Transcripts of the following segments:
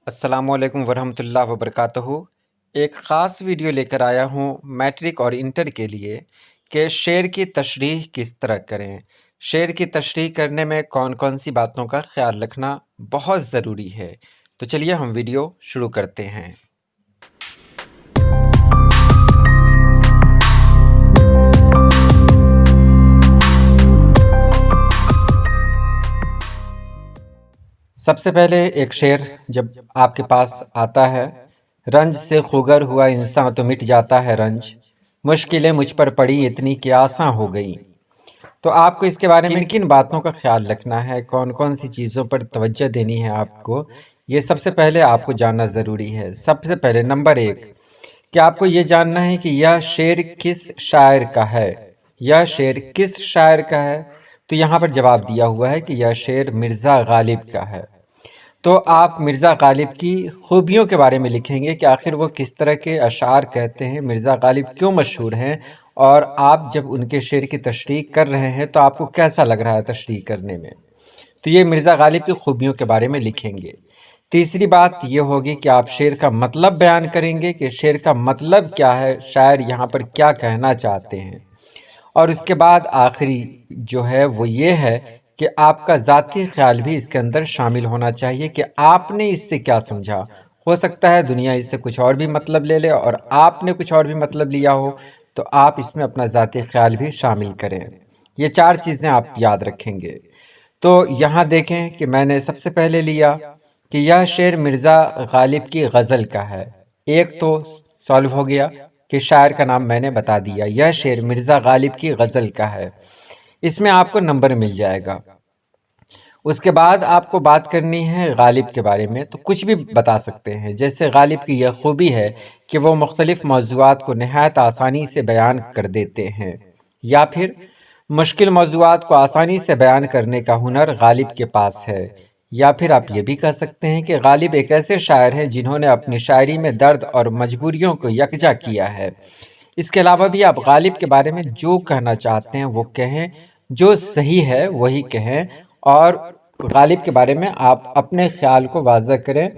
अस्सलाम वालेकुम वरहमतुल्लाह वबरकातुहू। एक ख़ास वीडियो लेकर आया हूँ मैट्रिक और इंटर के लिए कि शेर की तशरीह किस तरह करें। शेर की तशरीह करने में कौन कौन सी बातों का ख्याल रखना बहुत ज़रूरी है। तो चलिए हम वीडियो शुरू करते हैं। सबसे पहले एक शेर जब आपके पास आता है, रंज से खुगर हुआ इंसान तो मिट जाता है रंज, मुश्किलें मुझ पर पड़ी इतनी कि आसान हो गई। तो आपको इसके बारे में किन किन बातों का ख्याल रखना है, कौन कौन सी चीज़ों पर तवज्जो देनी है आपको, ये सबसे पहले आपको जानना ज़रूरी है। सबसे पहले नंबर एक कि आपको ये जानना है कि यह शेर किस शायर का है। यह शेर किस शायर का है? तो यहाँ पर जवाब दिया हुआ है कि यह शेर मिर्ज़ा गालिब का है। तो आप मिर्ज़ा गालिब की खूबियों के बारे में लिखेंगे कि आखिर वो किस तरह के अशार कहते हैं, मिर्ज़ा गालिब क्यों मशहूर हैं, और आप जब उनके शेर की तशरीह कर रहे हैं तो आपको कैसा लग रहा है तशरीह करने में। तो ये मिर्ज़ा गालिब की खूबियों के बारे में लिखेंगे। तीसरी बात ये होगी कि आप शेर का मतलब बयान करेंगे कि शेर का मतलब क्या है, शायर यहाँ पर क्या कहना चाहते हैं। और उसके बाद आखिरी जो है वो ये है कि आपका ज़ाती ख्याल भी इसके अंदर शामिल होना चाहिए कि आपने इससे क्या समझा। हो सकता है दुनिया इससे कुछ और भी मतलब ले ले और आपने कुछ और भी मतलब लिया हो, तो आप इसमें अपना ज़ाती ख्याल भी शामिल करें। ये चार चीज़ें आप याद रखेंगे। तो यहाँ देखें कि मैंने सबसे पहले लिया कि यह शेर मिर्ज़ा गालिब की गज़ल का है। एक तो सॉल्व हो गया कि शायर का नाम मैंने बता दिया, यह शेर मिर्ज़ा गालिब की गज़ल का है, इसमें आपको नंबर मिल जाएगा। उसके बाद आपको बात करनी है गालिब के बारे में, तो कुछ भी बता सकते हैं। जैसे गालिब की यह खूबी है कि वो मुख्तलिफ मौज़ूआत को नहायत आसानी से बयान कर देते हैं, या फिर मुश्किल मौज़ूआत को आसानी से बयान करने का हुनर गालिब के पास है। या फिर आप ये भी कह सकते हैं कि गालिब एक ऐसे शायर हैं जिन्होंने अपनी शायरी में दर्द और मजबूरियों को यकजा किया है। इसके अलावा भी आप गालिब के बारे में जो कहना चाहते हैं वो कहें, जो सही है वही कहें, और गालिब के बारे में आप अपने ख्याल को वाज़ह करें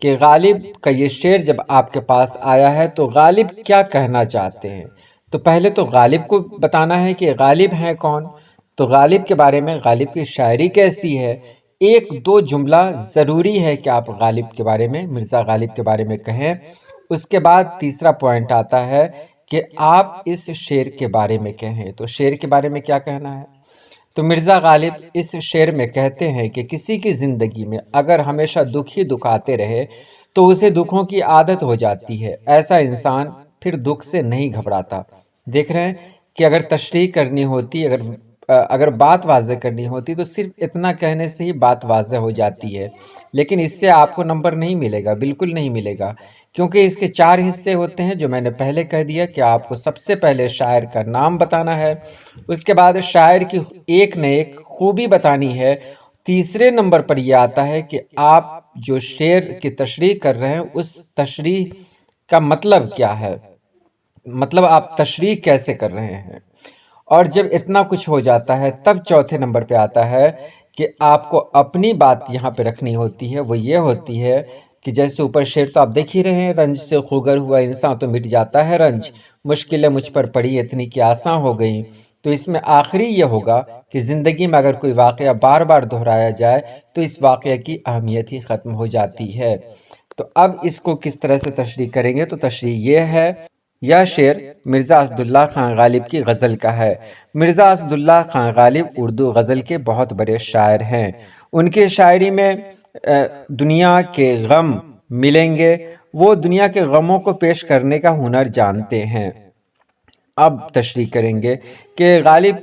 कि गालिब का ये शेर जब आपके पास आया है तो गालिब क्या कहना चाहते हैं। तो पहले तो गालिब को बताना है कि गालिब हैं कौन, तो गालिब के बारे में, गालिब की शायरी कैसी है, एक दो जुमला ज़रूरी है कि आप गालिब के बारे में, मिर्ज़ा गालिब के बारे में कहें। उसके बाद तीसरा पॉइंट आता है कि आप इस शेर के बारे में कहें। तो शेर के बारे में क्या कहना है? तो मिर्ज़ा गालिब इस शेर में कहते हैं कि किसी की ज़िंदगी में अगर हमेशा दुख ही दुख आते रहे तो उसे दुखों की आदत हो जाती है। ऐसा इंसान फिर दुख से नहीं घबराता। देख रहे हैं कि अगर तशरीह करनी होती, अगर बात वाज़ह करनी होती तो सिर्फ इतना कहने से ही बात वाज़ह हो जाती है, लेकिन इससे आपको नंबर नहीं मिलेगा, बिल्कुल नहीं मिलेगा, क्योंकि इसके चार हिस्से होते हैं जो मैंने पहले कह दिया कि आपको सबसे पहले शायर का नाम बताना है, उसके बाद शायर की एक न एक खूबी बतानी है, तीसरे नंबर पर यह आता है कि आप जो शेर की तशरीह कर रहे हैं उस तशरीह का मतलब क्या है, मतलब आप तशरीह कैसे कर रहे हैं। और जब इतना कुछ हो जाता है तब चौथे नंबर पे आता है कि आपको अपनी बात यहाँ पे रखनी होती है। वो ये होती है कि जैसे ऊपर शेर तो आप देख ही रहे हैं, रंज से खुगर हुआ इंसान तो मिट जाता है रंज, मुश्किलें मुझ पर पड़ी इतनी कि आसान हो गई। तो इसमें आखिरी ये होगा कि ज़िंदगी में अगर कोई वाक़या बार बार दोहराया जाए तो इस वाक़े की अहमियत ही ख़त्म हो जाती है। तो अब इसको किस तरह से तशरीह करेंगे? तो तशरीह ये है, यह शेर मिर्ज़ा असदुल्ला खान गालिब की गज़ल का है। मिर्ज़ा असदुल्ला खान गालिब उर्दू गज़ल के बहुत बड़े शायर हैं। उनके शायरी में दुनिया के गम मिलेंगे, वो दुनिया के गमों को पेश करने का हुनर जानते हैं। अब तशरीह करेंगे कि गालिब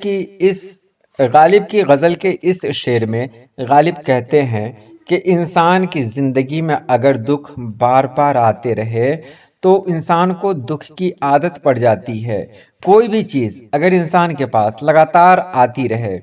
की गज़ल के इस शेर में गालिब कहते हैं कि इंसान की ज़िंदगी में अगर दुख बार बार आते रहे तो इंसान को दुख की आदत पड़ जाती है। कोई भी चीज़ अगर इंसान के पास लगातार आती रहे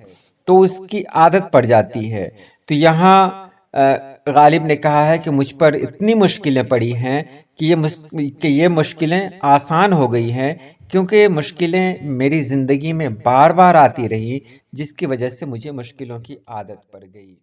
तो उसकी आदत पड़ जाती है। तो यहाँ गालिब ने कहा है कि मुझ पर इतनी मुश्किलें पड़ी हैं कि ये मुश्किलें आसान हो गई हैं, क्योंकि ये मुश्किलें मेरी ज़िंदगी में बार बार आती रही, जिसकी वजह से मुझे मुश्किलों की आदत पड़ गई।